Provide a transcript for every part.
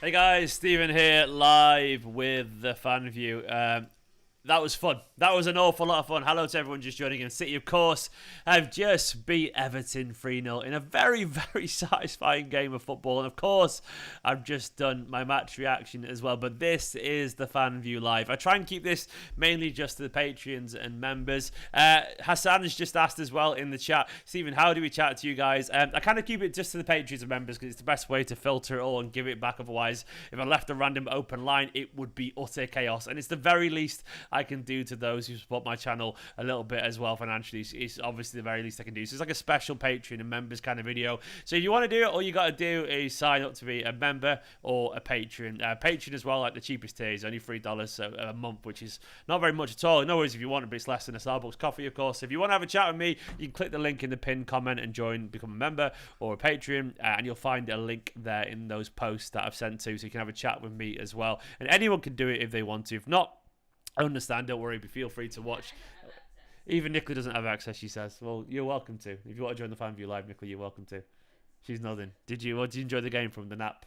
Hey guys, Stephen here, live with the fan view. That was fun. That was an awful lot of fun. Hello to everyone just joining in. City, of course, have just beat Everton 3-0 in a very, very satisfying game of football. And of course, I've just done my match reaction as well. But this is the fan view live. I try and keep this mainly just to the Patreons and members. Hassan has just asked as well in the chat, Stephen, how do we chat to you guys? I kind of keep it just to the Patreons and members because it's the best way to filter it all and give it back. Otherwise, if I left a random open line, it would be utter chaos. And it's the very least I can do to those who support my channel a little bit as well financially. It's obviously the very least I can do. So it's like a special Patreon and members kind of video. So if you want to do it, all you got to do is sign up to be a member or a patron. Patreon as well, like the cheapest tier is only $3 a month, which is not very much at all. No worries if you want it, but it's less than a Starbucks coffee, of course. If you want to have a chat with me, you can click the link in the pinned comment and join, become a member or a Patreon, and you'll find a link there in those posts that I've sent to, so you can have a chat with me as well. And anyone can do it if they want to. If not, I understand, don't worry, but feel free to watch. Even Nicola doesn't have access, she says. Well, you're welcome to. If you want to join the fan view live, Nicola, you're welcome to. She's nodding. Did you enjoy the game from the nap?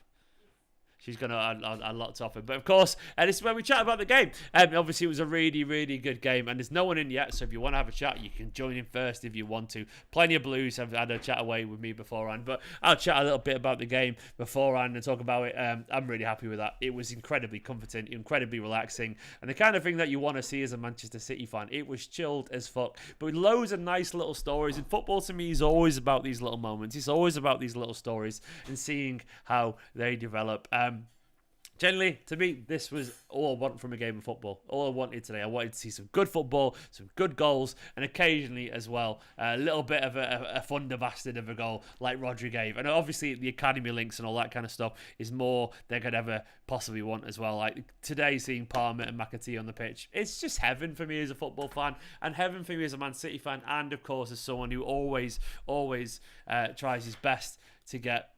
She's going to add a lot to offer. But of course, this is where we chat about the game. Obviously, it was a really, really good game. And there's no one in yet. So if you want to have a chat, you can join in first if you want to. Plenty of Blues have had a chat away with me beforehand. But I'll chat a little bit about the game beforehand and talk about it. I'm really happy with that. It was incredibly comforting, incredibly relaxing. And the kind of thing that you want to see as a Manchester City fan. It was chilled as fuck. But with loads of nice little stories. And football to me is always about these little moments. It's always about these little stories and seeing how they develop. Generally, to me, this was all I want from a game of football. All I wanted today. I wanted to see some good football, some good goals, and occasionally as well, a little bit of a thunder bastard of a goal like Rodri gave. And obviously, the academy links and all that kind of stuff is more they could ever possibly want as well. Like today, seeing Palmer and McAtee on the pitch, it's just heaven for me as a football fan, and heaven for me as a Man City fan, and of course, as someone who always tries his best to get.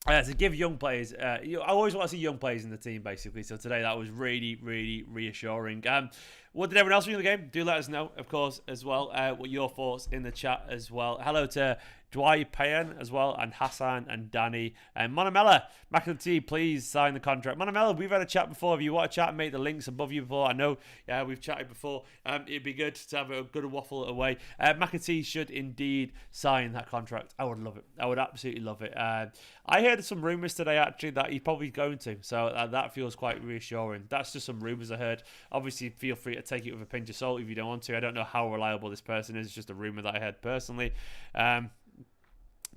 To give young players, I always want to see young players in the team, basically. So today that was really, really reassuring. What did everyone else think of the game? Do let us know, of course, as well. What your thoughts in the chat as well. Hello to Dwight Payan as well, and Hassan and Danny and Monamella. McAtee, please sign the contract. Monamella, we've had a chat before. If you want to chat, make the links above you before. I know, we've chatted before. It'd be good to have a good waffle away. McAtee should indeed sign that contract. I would love it. I would absolutely love it. I heard some rumours today actually that he's probably going to, so that feels quite reassuring. That's just some rumours I heard. Obviously, feel free to take it with a pinch of salt if you don't want to. I don't know how reliable this person is. It's just a rumour that I heard personally.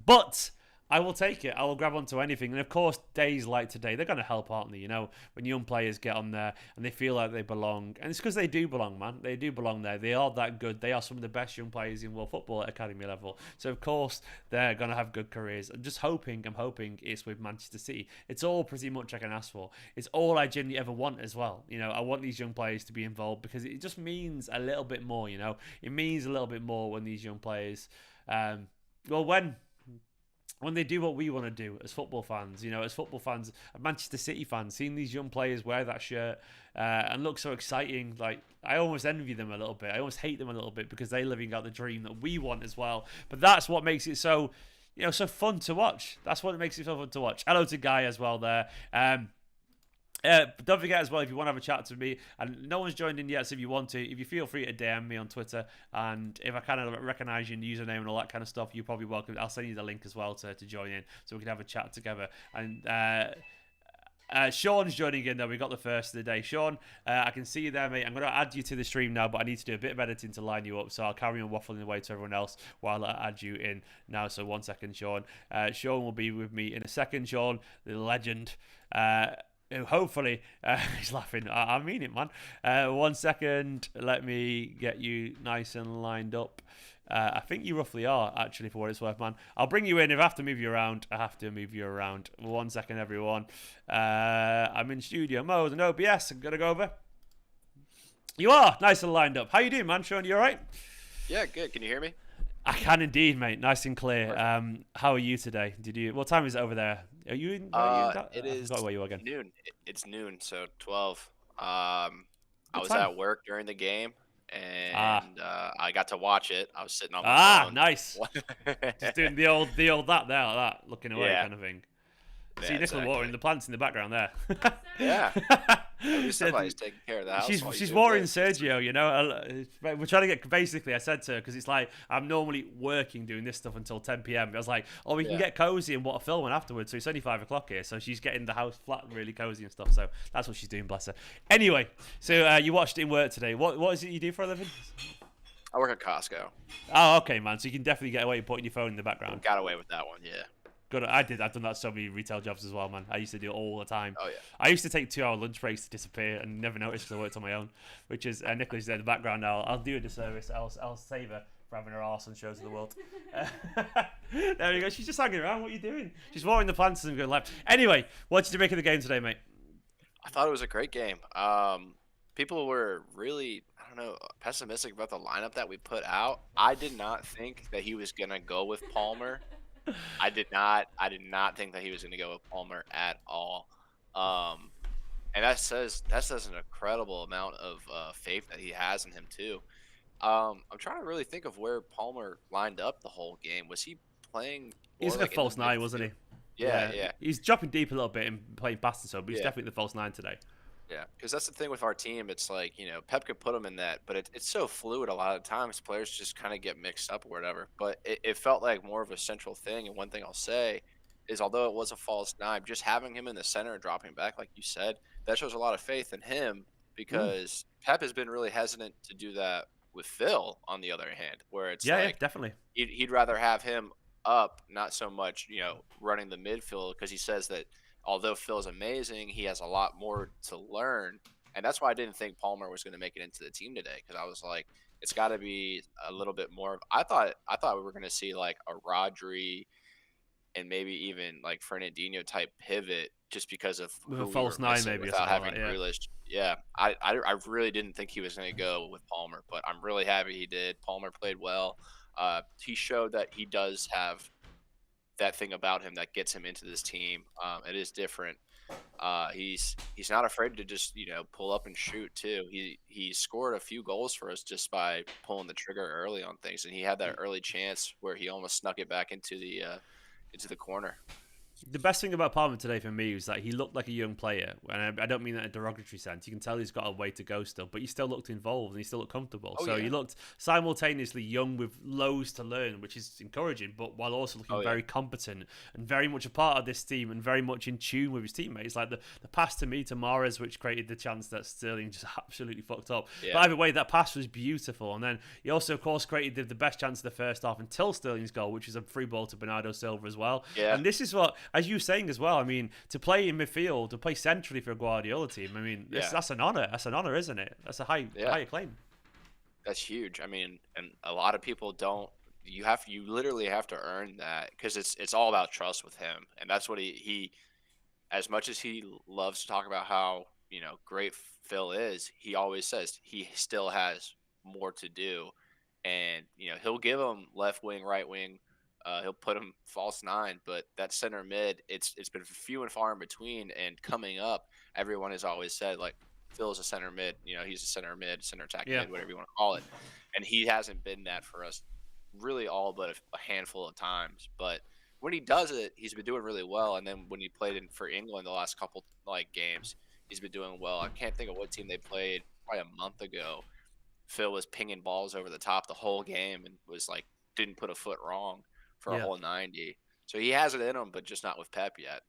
But I will take it. I will grab onto anything. And of course, days like today, they're going to help, aren't they? You know, when young players get on there and they feel like they belong. And it's because they do belong, man. They do belong there. They are that good. They are some of the best young players in world football at academy level. So, of course, they're going to have good careers. I'm hoping it's with Manchester City. It's all pretty much I can ask for. It's all I genuinely ever want as well. You know, I want these young players to be involved because it just means a little bit more, you know. It means a little bit more when these young players, when they do what we want to do as football fans, you know, as Manchester City fans, seeing these young players wear that shirt and look so exciting, like I almost envy them a little bit. I almost hate them a little bit because they're living out the dream that we want as well. But that's what makes it so, you know, so fun to watch. That's what makes it so fun to watch. Hello to Guy as well there. But don't forget as well, if you want to have a chat to me, and no one's joined in yet, so if you want to, if you feel free to DM me on Twitter, and if I kind of recognize your username and all that kind of stuff, you're probably welcome. I'll send you the link as well to join in, so we can have a chat together. And Sean's joining in, though. We got the first of the day. Sean, I can see you there, mate. I'm going to add you to the stream now, but I need to do a bit of editing to line you up, so I'll carry on waffling away to everyone else while I add you in now. So 1 second, Sean. Sean will be with me in a second. Sean, the legend. Hopefully, he's laughing. I mean it, man. 1 second. Let me get you nice and lined up. I think you roughly are, actually, for what it's worth, man. I'll bring you in. If I have to move you around, I have to move you around. 1 second, everyone. I'm in studio mode and OBS. I'm going to go over. You are nice and lined up. How you doing, man? Sean, you all right? Yeah, good. Can you hear me? I can indeed, mate. Nice and clear. How are you today? What time is it over there? Are you in? It is where you are again. noon. It's noon, so 12. I was at work during the game, and I got to watch it. I was sitting on my phone. Nice. Just doing the old that there, like that, looking away kind of thing. See Yeah, Nicola watering exactly. the plants in the background there. Yeah. At least Said somebody's taking care of the house while you she's do watering this. Sergio, you know. We're trying to get, basically, I said to her, because it's like I'm normally working doing this stuff until 10 p.m. I was like, oh, we can Yeah. get cozy and watch a film afterwards. So it's only 5 o'clock here, so she's getting the house flat and really cozy and stuff. So that's what she's doing, bless her. Anyway, so you watched it in work today. What is it you do for a living? I work at Costco. Oh, okay, man. So you can definitely get away with putting your phone in the background. Got away with that one, yeah. Good. I've done that so many retail jobs as well, man. I used to do it all the time. Oh, yeah. I used to take 2 hour lunch breaks to disappear and never noticed because I worked on my own. Which is Nicola's there in the background now. I'll do a disservice. I'll save her for having her arse on shows of the world. There we go. She's just hanging around. What are you doing? She's watering the plants and going live. Anyway, what did you make of the game today, mate? I thought it was a great game. People were really, I don't know, pessimistic about the lineup that we put out. I did not think that he was gonna go with Palmer. I did not. I did not think that he was gonna go with Palmer at all. Um, and that says an incredible amount of faith that he has in him too. I'm trying to really think of where Palmer lined up the whole game. Was he playing He's more like a like in the false nine, wasn't he? midfield? Yeah, yeah. He's dropping deep a little bit and playing fast and so, but he's Yeah. definitely the false nine today. Yeah, because that's the thing with our team. It's like, Pep could put him in that, but it's so fluid a lot of times. Players just kind of get mixed up or whatever. But it felt like more of a central thing. And one thing I'll say is, although it was a false nine, just having him in the center and dropping back, like you said, that shows a lot of faith in him because Pep has been really hesitant to do that with Phil, on the other hand, where it's Yeah, like definitely. he'd rather have him up, not so much, running the midfield because he says that although Phil's amazing, he has a lot more to learn. And that's why I didn't think Palmer was going to make it into the team today because I was like, it's got to be a little bit more. I thought we were going to see like a Rodri and maybe even like Fernandinho type pivot just because of With who a we false were nine, missing maybe, or without something having like that. Yeah. Grealish. Yeah, I really didn't think he was going to go with Palmer, but I'm really happy he did. Palmer played well. He showed that he does have that thing about him that gets him into this team. It is different. He's not afraid to just pull up and shoot too. He scored a few goals for us just by pulling the trigger early on things, and he had that early chance where he almost snuck it back into the corner. The best thing about Palmer today for me was that he looked like a young player, and I don't mean that in a derogatory sense. You can tell he's got a way to go still, but he still looked involved and he still looked comfortable. Oh, So yeah. he looked simultaneously young with loads to learn, which is encouraging, but while also looking Oh, yeah. very competent and very much a part of this team and very much in tune with his teammates. Like the pass to me to Mahrez, which created the chance that Sterling just absolutely fucked up. Yeah. But either way, that pass was beautiful. And then he also, of course, created the best chance of the first half until Sterling's goal, which is a free ball to Bernardo Silva as well. Yeah. And this is what, as you were saying as well, I mean, to play in midfield, to play centrally for a Guardiola team, I mean, Yeah. that's an honour. That's an honour, isn't it? That's a high acclaim. That's huge. I mean, and a lot of people don't. You literally have to earn that because it's all about trust with him, and that's what he as much as he loves to talk about how great Phil is, he always says he still has more to do, and he'll give him left wing, right wing. He'll put him false nine, but that center mid, it's been few and far in between. And coming up, everyone has always said like Phil's a center mid. He's a center mid, center attack Yeah. mid, whatever you want to call it. And he hasn't been that for us really all but a handful of times. But when he does it, he's been doing really well. And then when he played for England the last couple like games, he's been doing well. I can't think of what team they played probably a month ago. Phil was pinging balls over the top the whole game and was like didn't put a foot wrong for a Yeah. whole 90. So he has it in him, but just not with Pep yet.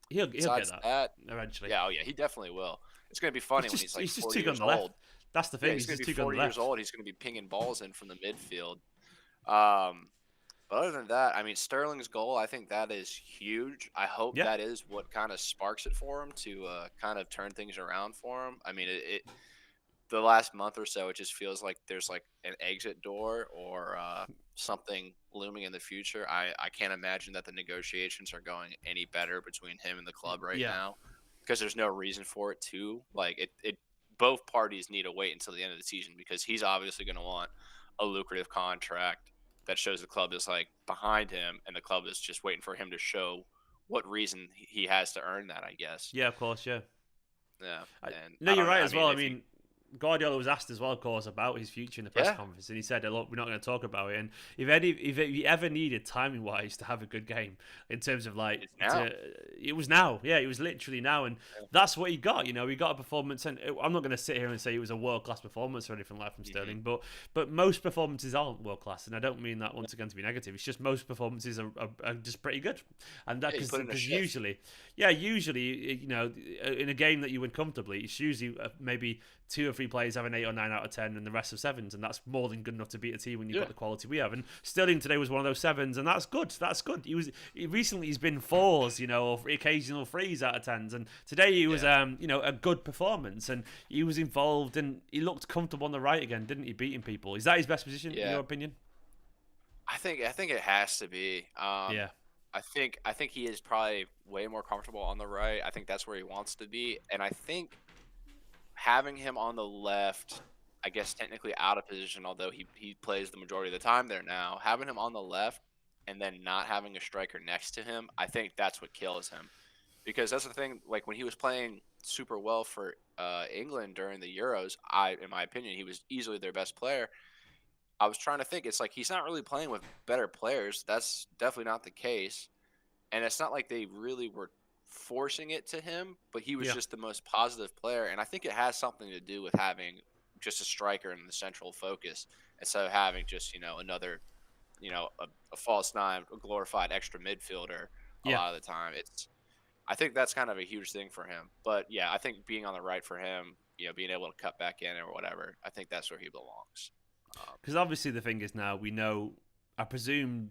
He'll get Besides that that, eventually. yeah, he definitely will. It's going to be funny when he's like he's just 40 too good on years the left. old. That's the Yeah, thing. he's He's going just to be too good on 40 the years left. old. He's going to be pinging balls in from the midfield. But other than that, I mean, Sterling's goal, I think that is huge. I hope Yeah. that is what kind of sparks it for him to kind of turn things around for him. I mean, the last month or so, it just feels like there's like an exit door or something looming in the future. I can't imagine that the negotiations are going any better between him and the club right Yeah. now because there's no reason for it to. Like it both parties need to wait until the end of the season because he's obviously going to want a lucrative contract that shows the club is like behind him, and the club is just waiting for him to show what reason he has to earn that, I guess. Yeah, of course, yeah. Yeah. And No, I you're don't know. right I as mean, well. I if you- mean, Guardiola was asked as well, of course, about his future in the press Yeah, conference, and he said, "Look, we're not going to talk about it." And if you ever needed timing wise to have a good game in terms of like it's now. to, it was now. Yeah, it was literally now, and Yeah. that's what he got. He got a performance, and I'm not going to sit here and say it was a world class performance or anything like from Hmm. Sterling, but most performances aren't world class, and I don't mean that once again to be negative. It's just most performances are just pretty good, and that Yeah, you put in a because shift. usually in a game that you win comfortably, it's usually maybe two or three players have an 8 or 9 out of 10 and the rest of sevens, and that's more than good enough to beat a team when you've Yeah. got the quality we have. And Sterling today was one of those sevens, and that's good. That's good. Recently he's been fours, or occasional threes out of tens, and today he was Yeah. a good performance, and he was involved and he looked comfortable on the right again, didn't he? Beating people. Is that his best position in Yeah. your opinion? I think it has to be. Yeah, I think he is probably way more comfortable on the right. I think that's where he wants to be, and I think having him on the left, I guess technically out of position, although he plays the majority of the time there now. Having him on the left and then not having a striker next to him, I think that's what kills him. Because that's the thing. Like when he was playing super well for England during the Euros, in my opinion, he was easily their best player. I was trying to think. It's like he's not really playing with better players. That's definitely not the case. And it's not like they really were forcing it to him, but he was yeah, just the most positive player. And I think it has something to do with having just a striker in the central focus instead of having just, another, a false nine, a glorified extra midfielder a yeah. lot of the time. I think that's kind of a huge thing for him. But yeah, I think being on the right for him, being able to cut back in or whatever, I think that's where he belongs. Because obviously the thing is now we know. I presume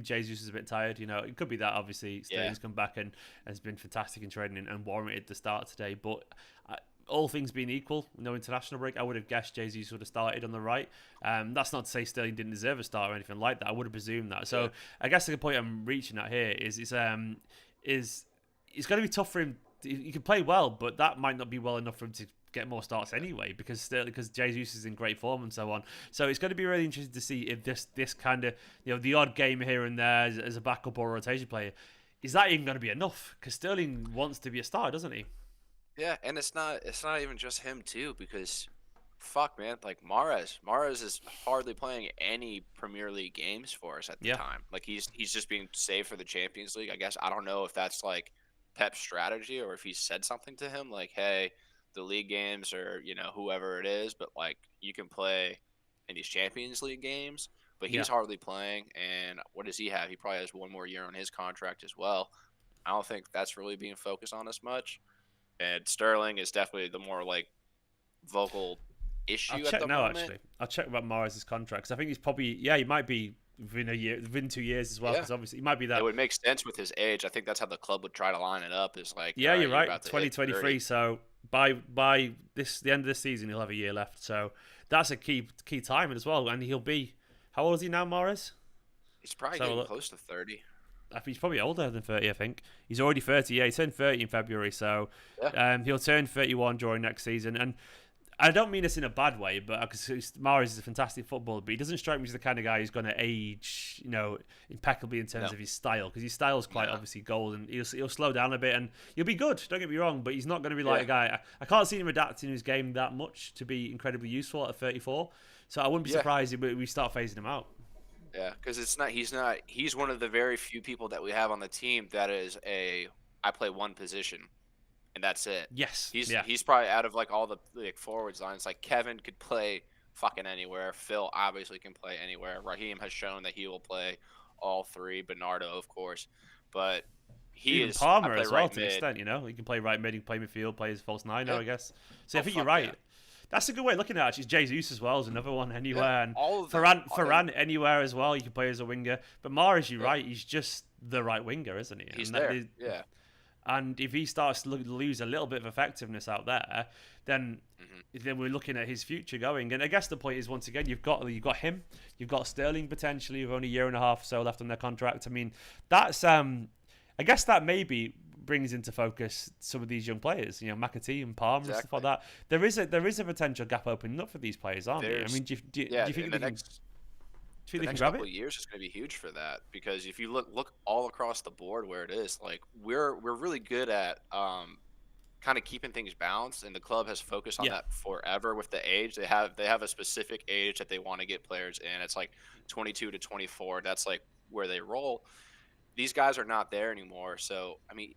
Jesus is a bit tired. It could be that obviously Yeah. Sterling's come back and has been fantastic in training and warranted the start today. But all things being equal, no international break, I would have guessed Jesus would have started on the right. That's not to say Sterling didn't deserve a start or anything like that. I would have presumed that. Yeah. So I guess the point I'm reaching at here is it's going to be tough for him. He can play well, but that might not be well enough for him to get more starts anyway because Jesus is in great form and so on. So it's going to be really interesting to see if this kind of the odd game here and there as a backup or rotation player, is that even going to be enough? Because Sterling wants to be a star, doesn't he? Yeah, and it's not even just him too, because fuck man, like Mahrez is hardly playing any Premier League games for us at the Yeah, time. Like he's just being saved for the Champions League. I guess I don't know if that's like Pep's strategy or if he said something to him like, "Hey, the league games or, whoever it is, but like you can play in these Champions League games." But yeah. he's hardly playing, and what does he have? He probably has one more year on his contract as well. I don't think that's really being focused on as much. And Sterling is definitely the more like vocal I'll issue at check the now. moment. Actually, I'll check about Morris's contract because I think he's probably he might be within a year, within 2 years as well. Yeah, Because obviously he might be it that. would make sense with his age. I think that's how the club would try to line it up. Is like, all Yeah, right, you're you're right. about to hit 2023. 30. So by the end of this season, he'll have a year left. So that's a key timing as well. And he'll be how old is he now, Morris? He's probably So getting look, close to 30. I think he's probably older than 30. I think he's already 30. Yeah, he turned 30 in February. So Yeah, he'll turn 31 during next season. And I don't mean this in a bad way, but because Mahrez is a fantastic footballer, but he doesn't strike me as the kind of guy who's going to age, impeccably in terms no, of his style. Because his style is quite no, obviously golden. He'll slow down a bit and he'll be good. Don't get me wrong, but he's not going to be like yeah, a guy. I can't see him adapting his game that much to be incredibly useful at 34. So I wouldn't be yeah, surprised if we start phasing him out. yeah. Because it's not. He's not. He's one of the very few people that we have on the team that is a. I play one position, and that's it. Yes, He's yeah, he's probably out of like all the like forwards lines. Like Kevin could play fucking anywhere. Phil obviously can play anywhere. Raheem has shown that he will play all three. Bernardo, of course, but he even is. I Palmer play as well right to an mid. extent. He can play right mid, he can play midfield, play as false nine now, Yeah. I guess. So I Oh think you're fuck yeah. right. That's a good way of looking at it. Actually, Jesus as well is another one Yeah. anywhere, and All of them. Ferran anywhere as well. You can play as a winger, but Mahrez, you're Yeah. right. He's just the right winger, isn't he? He's And there. Yeah. and if he starts to lose a little bit of effectiveness out there, then Hmm. we're looking at his future going. And I guess the point is once again you've got him, you've got Sterling potentially with only a year and a half or so left on their contract. I mean, that's I guess that maybe brings into focus some of these young players, McAtee and Palmer and stuff like Exactly. that. There is a potential gap opening up for these players, aren't there? I There's mean, do yeah. you think In they the can? Do next you think the they can next grab couple it? of years is going to be huge for that, because if you look all across the board where it is, like we're really good at kind of keeping things balanced, and the club has focused on Yeah. that forever with the age. They have a specific age that they want to get players in. It's like 22 to 24. That's like where they roll. These guys are not there anymore. So I mean,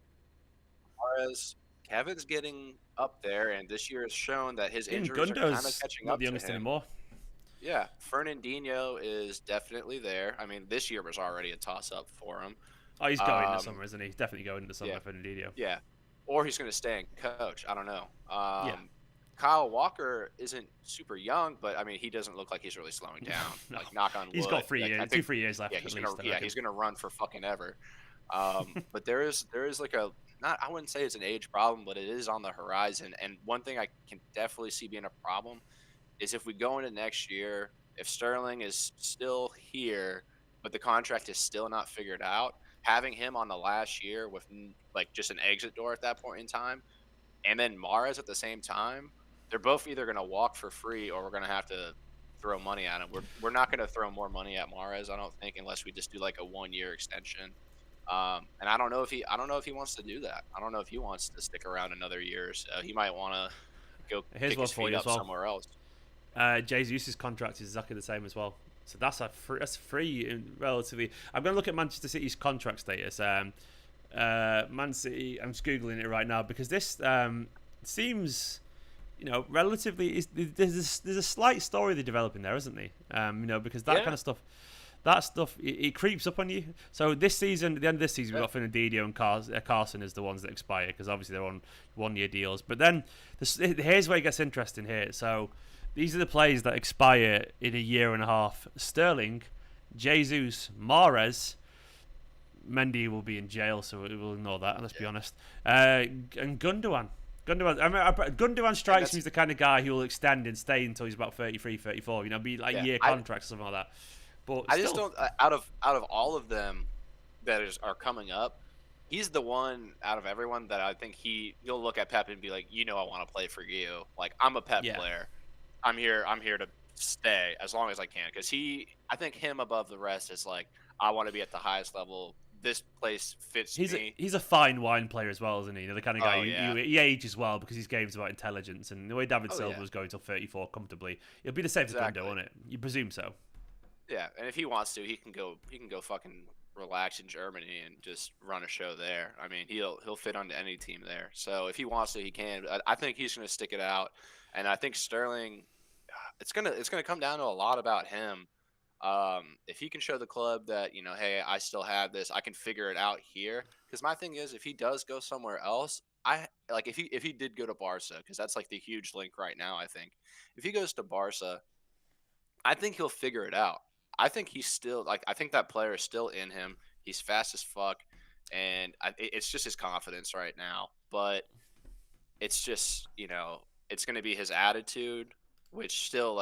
Suarez, Kevin's getting up there, and this year has shown that his Even injuries are kind of Gundo's catching not up the to youngest him. anymore. Yeah, Fernandinho is definitely there. I mean, this year was already a toss up for him. Oh, he's going in the Um, summer, isn't he? He's definitely going in the yeah, summer for Nvidia. yeah, or he's going to stay and coach. I don't know. Yeah. Kyle Walker isn't super young, but I mean, he doesn't look like he's really slowing down. No. Like, knock on He's wood. got 3 Like, I years, think, 3 years left yeah, at least. he's gonna run for fucking ever. But there is like a not I wouldn't say it's an age problem, but it is on the horizon. And one thing I can definitely see being a problem is if we go into next year, if Sterling is still here, but the contract is still not figured out, having him on the last year with like just an exit door at that point in time, and then Mahrez at the same time, they're both either going to walk for free or we're going to have to throw money at him. We're not going to throw more money at Mahrez, I don't think, unless we just do like a 1 year extension. And I don't know if he wants to do that. I don't know if he wants to stick around another year. So he might want to go Here's kick one his for feet you up as well. somewhere else. Jesus' contract is exactly the same as well. So that's free relatively. I'm going to look at Manchester City's contract status. Man City. I'm just googling it right now because this seems, relatively. There's a slight story they're developing there, isn't there? Because that Yeah. kind of stuff. That stuff, it creeps up on you. So this season, at the end of this season, we've got Fernandinho and Carson as the ones that expire because obviously they're on 1 year deals. But then here's where it gets interesting here. So these are the players that expire in a year and a half. Sterling, Jesus, Mahrez, Mendy will be in jail, so we'll ignore that. Let's be honest. And Gundogan. Gundogan strikes me as the kind of guy who will extend and stay until he's about 33, 34. Be like year contracts or something like that. But I just don't. Out of all of them that are coming up, he's the one out of everyone that I think he'll look at Pep and be like, I want to play for you. Like, I'm a Pep player. I'm here to stay as long as I can. Because I think him above the rest is like, I want to be at the highest level. This place fits me. He's a fine wine player as well, isn't he? The kind of guy he ages well because his game's about intelligence, and the way David Silva was going till 34 comfortably, it'll be the same for Gundo, won't it? You presume so. Yeah, and if he wants to, he can go fucking relax in Germany and just run a show there. I mean, he'll fit onto any team there. So if he wants to, he can. I think he's going to stick it out, and I think Sterling, it's gonna come down to a lot about him. If he can show the club that hey, I still have this, I can figure it out here. Because my thing is, if he does go somewhere else, if he did go to Barca, because that's like the huge link right now. I think if he goes to Barca, I think he'll figure it out. I think he's still I think that player is still in him. He's fast as fuck, and it's just his confidence right now. But it's just it's going to be his attitude, which still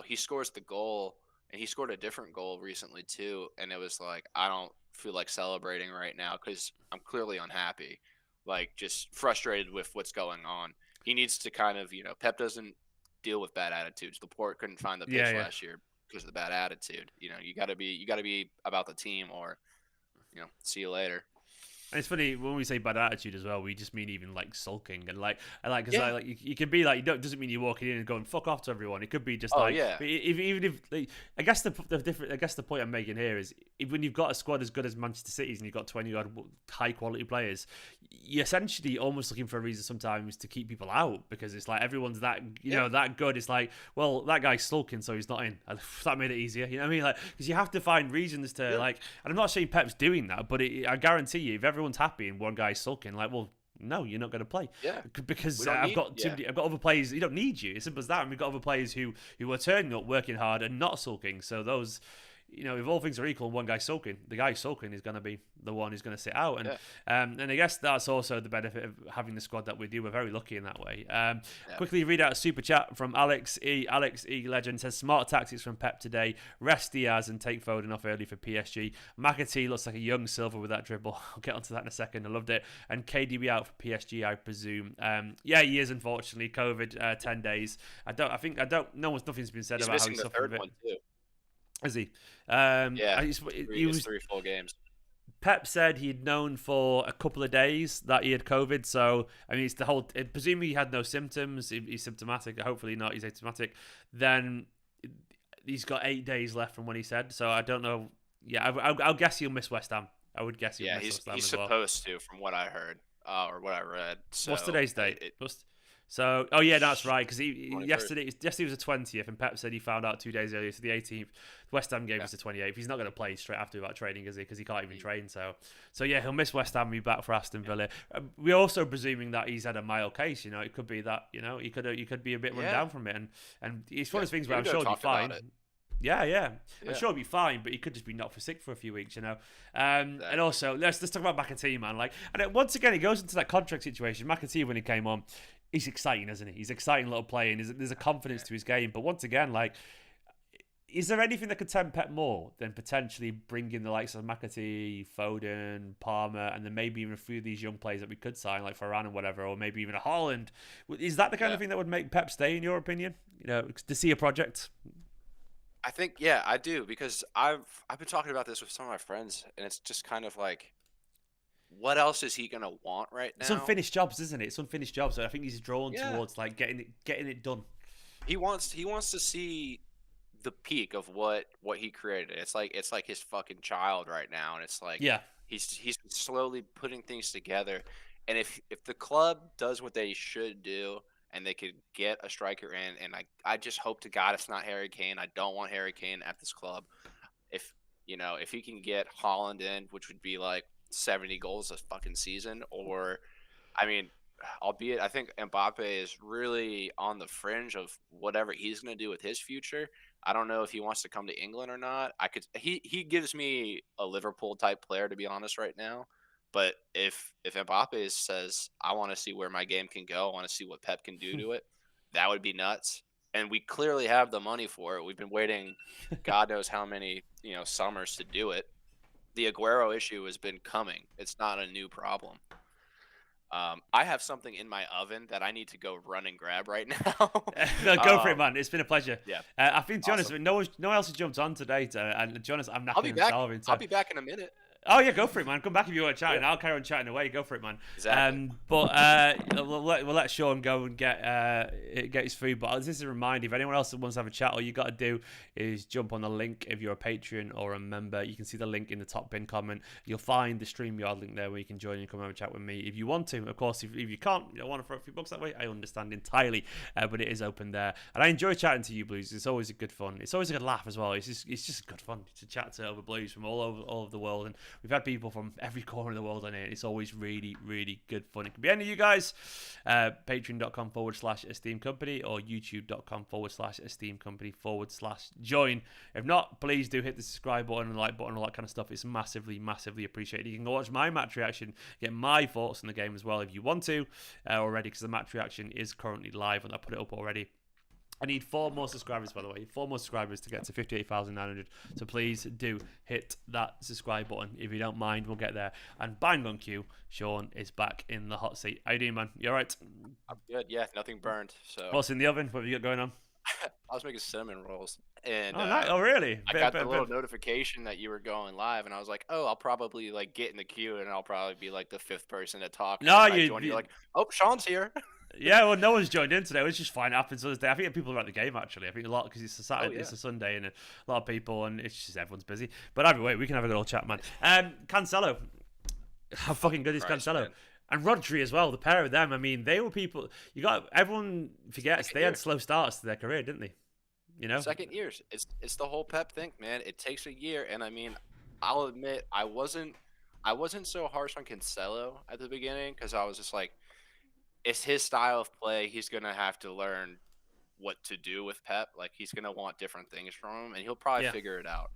he scores the goal, and he scored a different goal recently too, and it was like, I don't feel like celebrating right now because I'm clearly unhappy, like just frustrated with what's going on. He needs to kind of Pep doesn't deal with bad attitudes. Laporte couldn't find the pitch last year because of the bad attitude. You gotta be about the team, or see you later. And it's funny when we say bad attitude as well. We just mean even like sulking and because you can be like, doesn't mean you're walking in and going fuck off to everyone. It could be just even if I guess the point I'm making here is when you've got a squad as good as Manchester City's and you've got 20 odd high quality players, you're essentially almost looking for a reason sometimes to keep people out because it's like everyone's that that good. It's like, well, that guy's sulking, so he's not in. That made it easier. You know what I mean? Like, because you have to find reasons to and I'm not saying Pep's doing that, but I guarantee you, if everyone's happy and one guy's sulking, like, well, no, you're not going to play. Yeah, because I've got other players. You don't need you. It's simple as that. And we've got other players who are turning up, working hard, and not sulking. So those, if all things are equal, one guy's sulking, the guy sulking is going to be the one who's going to sit out. And I guess that's also the benefit of having the squad that we do. We're very lucky in that way. Quickly read out a super chat from Alex E. Alex E. Legend says, smart tactics from Pep today. Rest Diaz and take Foden off early for PSG. McAtee looks like a young Silva with that dribble. I'll get onto that in a second. I loved it. And KDB out for PSG, I presume. He is, unfortunately. COVID, 10 days. Nothing's been said about how he's suffered a bit. One too. Is he? He was 3 full games. Pep said he'd known for a couple of days that he had COVID. So, I mean, it's the whole. Presumably, he had no symptoms. He's symptomatic. Hopefully, not. He's asymptomatic. Then he's got 8 days left from when he said. So, I don't know. Yeah, I'll guess he'll miss West Ham. I would guess he'll Yeah, miss West Ham he's as well. supposed to, from what I heard or what I read. What's So today's date? it So, oh yeah, that's right. Because he 23rd. yesterday was the 20th, and Pep said he found out 2 days earlier, so the 18th. West Ham game Yeah. is the 28th. He's not going to play straight after about training, is he? Because he can't even train. So yeah, he'll miss West Ham. And be back for Aston Villa. We're also presuming that he's had a mild case. You know, it could be that. You know, he could be a bit run Yeah. down from it, and it's one of those things where I'm Hugo sure he'll be talked about fine. it. Yeah, yeah. I'm Yeah. sure he'll be fine, but he could just be not for sick for a few weeks, you know. And Exactly. also, let's talk about McAtee, man. Like, and once again, he goes into that contract situation. McAtee, when he came on, he's exciting, isn't he? He's an exciting little player, and there's a confidence to his game. But once again, like, is there anything that could tempt Pep more than potentially bringing the likes of McAtee, Foden, Palmer, and then maybe even a few of these young players that we could sign, like Varane and whatever, or maybe even a Haaland? Is that the kind of thing that would make Pep stay, in your opinion? You know, to see a project? I think yeah, I do because I've been talking about this with some of my friends, and it's just kind of like, what else is he gonna want right It's now? unfinished jobs, isn't it? It's unfinished jobs. So I think he's drawn Yeah, towards like getting it done. he wants to see the peak of what he created. It's like his fucking child right now, and it's like Yeah. he's slowly putting things together. And if the club does what they should do, and they could get a striker in, and I just hope to God it's not Harry Kane. I don't want Harry Kane at this club. If if he can get Holland in, which would be like 70 goals a fucking season, or I mean, albeit I think Mbappe is really on the fringe of whatever he's going to do with his future. I don't know if he wants to come to England or not. He gives me a Liverpool type player, to be honest right now. But if Mbappe says I want to see where my game can go, I want to see what Pep can do to it, that would be nuts. And we clearly have the money for it. We've been waiting God knows how many, summers to do it. The Aguero issue has been coming. It's not a new problem. I have something in my oven that I need to go run and grab right now. No, go for it, um, man. It's been a pleasure. yeah, I think, to be honest, awesome. no one else has jumped on today. And to be honest, I'm I'll knackered be and back. starving. I'll So be back in a minute. oh yeah, go for it, man. Come back if you want to chat, Yeah, and I'll carry on chatting away. Go for it, man. exactly. But we'll let Sean go and get his food. But this is a reminder: if anyone else wants to have a chat, all you got to do is jump on the link. If you're a patron or a member, you can see the link in the top pin comment. You'll find the StreamYard link there where you can join and come have a chat with me if you want to. Of course, if you can't, you don't want to throw a few bucks that way, I understand entirely. But it is open there, and I enjoy chatting to you, Blues. It's always a good fun. It's always a good laugh as well. It's just good fun to chat to other Blues from all over the world, and we've had people from every corner of the world on it. It's always really, really good fun. It can be any of you guys. Patreon.com/Esteemed Company or YouTube.com/Esteemed Company /join. If not, please do hit the subscribe button and like button, all that kind of stuff. It's massively, massively appreciated. You can go watch my match reaction, get my thoughts on the game as well if you want to already, because the match reaction is currently live and I put it up already. I need 4 more subscribers, by the way. 4 more subscribers to get to 58,900. So please do hit that subscribe button if you don't mind. We'll get there. And bang on cue, Sean is back in the hot seat. How you doing, man? You all right? I'm good. Yeah, nothing burned. So What's in the oven? What have you got going on? I was making cinnamon rolls, and Oh, nice. Oh, really? I got the little notification that you were going live, and I was like, oh, I'll probably like get in the queue, and I'll probably be like the 5th person to talk. And No, then I joined, you're like, oh, Sean's here. Yeah, well, no one's joined in today. It's just fine. It happens on this day. I think people are at the game actually. I think a lot because it's a Saturday, Yeah. it's a Sunday, and a lot of people, and it's just everyone's busy. But either way, we can have a good old chat, man. Cancelo, how fucking good is Christ, Cancelo? man. And Rodri as well. The pair of them. I mean, they were people. Everyone forgets Second they had year. slow starts to their career, didn't they? You know. Second years. It's the whole Pep thing, man. It takes a year, and I mean, I'll admit I wasn't so harsh on Cancelo at the beginning because I was just like, it's his style of play. He's gonna have to learn what to do with Pep. Like he's gonna want different things from him, and he'll probably Yeah. figure it out.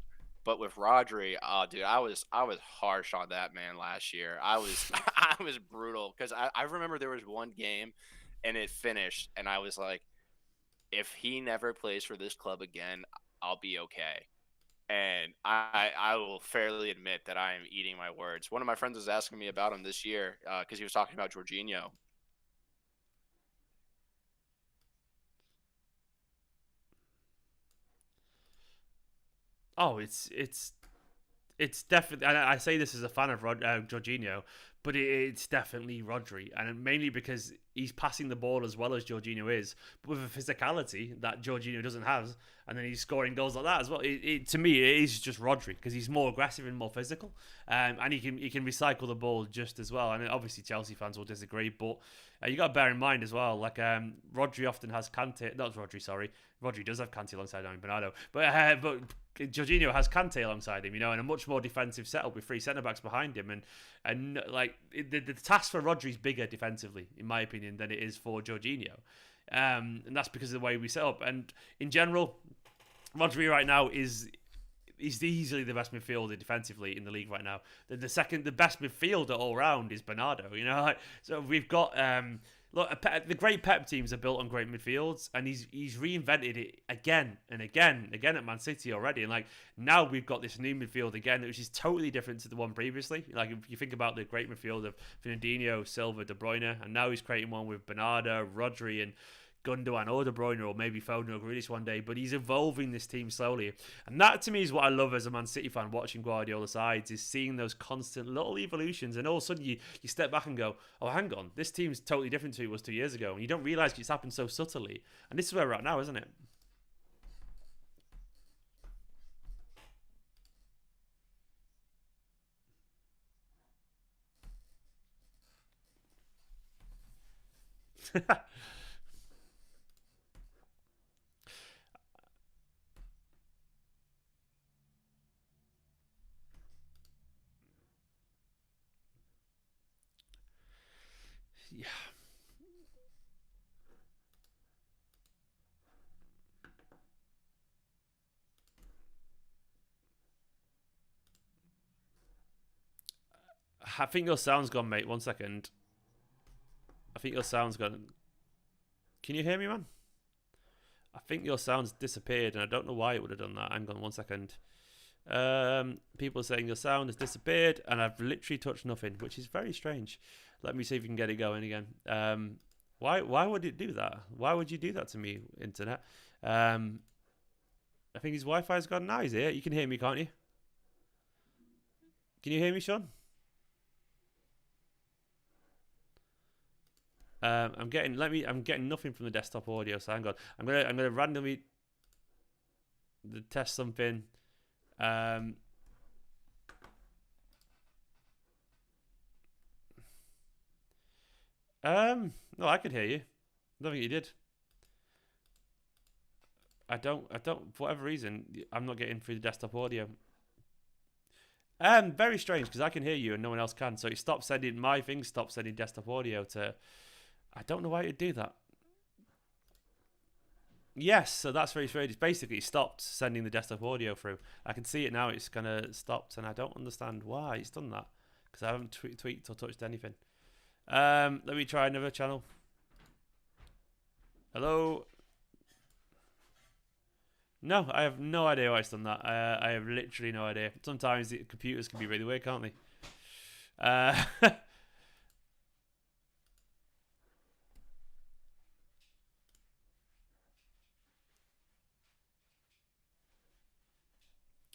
But with Rodri, oh dude, I was harsh on that man last year. I was I was brutal because I remember there was one game, and it finished, and I was like, if he never plays for this club again, I'll be okay. And I will fairly admit that I am eating my words. One of my friends was asking me about him this year because he was talking about Jorginho. Oh, it's It's definitely, and I say this as a fan of Jorginho, but it's definitely Rodri, and mainly because he's passing the ball as well as Jorginho is, but with a physicality that Jorginho doesn't have, and then he's scoring goals like that as well. To me, it is just Rodri because he's more aggressive and more physical, and he can recycle the ball just as well. And obviously, Chelsea fans will disagree, but you got to bear in mind as well, like Rodri often has Kante, not Rodri, sorry, Rodri does have Kante alongside Bernardo, but Jorginho has Kante alongside him, and a much more defensive setup with three centre backs behind him, and like the task for Rodri is bigger defensively, in my opinion, than it is for Jorginho, and that's because of the way we set up. And in general, Rodri right now is easily the best midfielder defensively in the league right now. The best midfielder all round is Bernardo. So we've got the great Pep teams are built on great midfields, and he's reinvented it again and again at Man City already. And like now we've got this new midfield again, which is totally different to the one previously. Like if you think about the great midfield of Fernandinho, Silva, De Bruyne, and now he's creating one with Bernardo, Rodri, and Gundogan or De Bruyne, or maybe Foden or Grealish one day, but he's evolving this team slowly. And that to me is what I love as a Man City fan watching Guardiola's sides, is seeing those constant little evolutions, and all of a sudden you step back and go, oh, hang on, this team's totally different to it was 2 years ago, and you don't realise it's happened so subtly. And this is where we're at now, isn't it? Yeah. I think your sound's gone, mate. 1 second. I think your sound's gone. Can you hear me, man? I think your sound's disappeared, and I don't know why it would have done that. Hang on 1 second. People are saying your sound has disappeared, and I've literally touched nothing, which is very strange. Let me see if we can get it going again. Why would it do that? Why would you do that to me, internet? I think his Wi-Fi's gone now. He's here. You can hear me, can't you? Can you hear me, Sean? I'm getting nothing from the desktop audio, so hang on. I'm gonna randomly test something. No, I could hear you. I don't think you did. I don't, for whatever reason, I'm not getting through the desktop audio. Very strange, because I can hear you and no one else can. So it stopped sending, my thing stopped sending desktop audio to, I don't know why it would do that. Yes, so that's very strange. It's basically stopped sending the desktop audio through. I can see it now, it's kind of stopped, and I don't understand why it's done that, because I haven't tweaked or touched anything. Let me try another channel. Hello? No, I have no idea why it's done that. I have literally no idea. Sometimes the computers can be really weird, can't they? I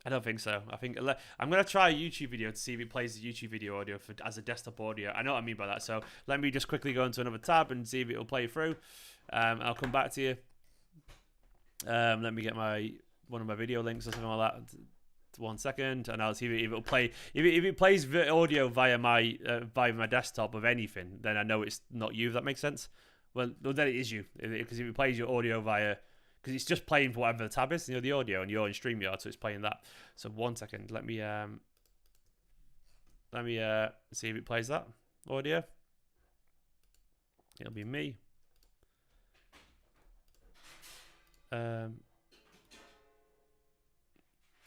don't think so. I think I'm going to try a YouTube video to see if it plays the YouTube video audio as a desktop audio. I know what I mean by that. So let me just quickly go into another tab and see if it'll play through. I'll come back to you. Let me get one of my video links or something like that. 1 second, and I'll see if it'll play. If it plays audio via my desktop of anything, then I know it's not you. If that makes sense. Well, then it is you, because if it plays your audio via, because it's just playing for whatever the tab is, the audio, and you're in StreamYard, so it's playing that. So 1 second, let me see if it plays that audio. It'll be me.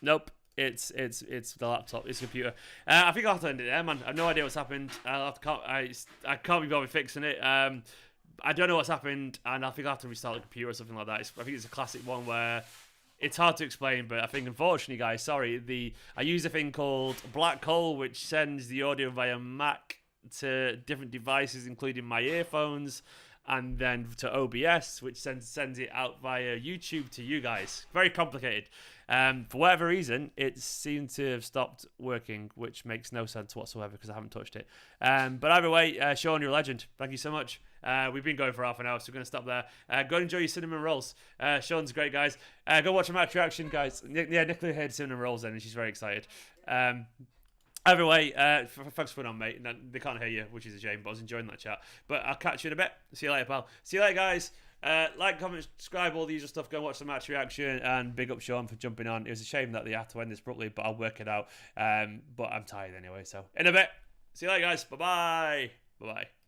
Nope. It's the laptop. It's the computer. I think I'll have to end it there, man. I have no idea what's happened. I can't be bothered fixing it. I don't know what's happened, and I think I'll have to restart the computer or something like that. I think it's a classic one where it's hard to explain, but I think, unfortunately, guys, sorry, I use a thing called Black Hole, which sends the audio via Mac to different devices, including my earphones, and then to OBS, which sends it out via YouTube to you guys. Very complicated. For whatever reason, it seemed to have stopped working, which makes no sense whatsoever because I haven't touched it. But either way, Sean, you're a legend. Thank you so much. We've been going for half an hour, so we're going to stop there. Go and enjoy your cinnamon rolls. Sean's great, guys. Go watch a match reaction, guys. Nicola had cinnamon rolls in, and she's very excited. Either way, thanks for putting on, mate. They can't hear you, which is a shame, but I was enjoying that chat. But I'll catch you in a bit. See you later, pal. See you later, guys. Like, comment, subscribe, all the usual stuff. Go and watch the match reaction, and big up Sean for jumping on. It was a shame that they had to end this abruptly, but I'll work it out. But I'm tired anyway, so in a bit. See you later, guys. Bye-bye. Bye-bye.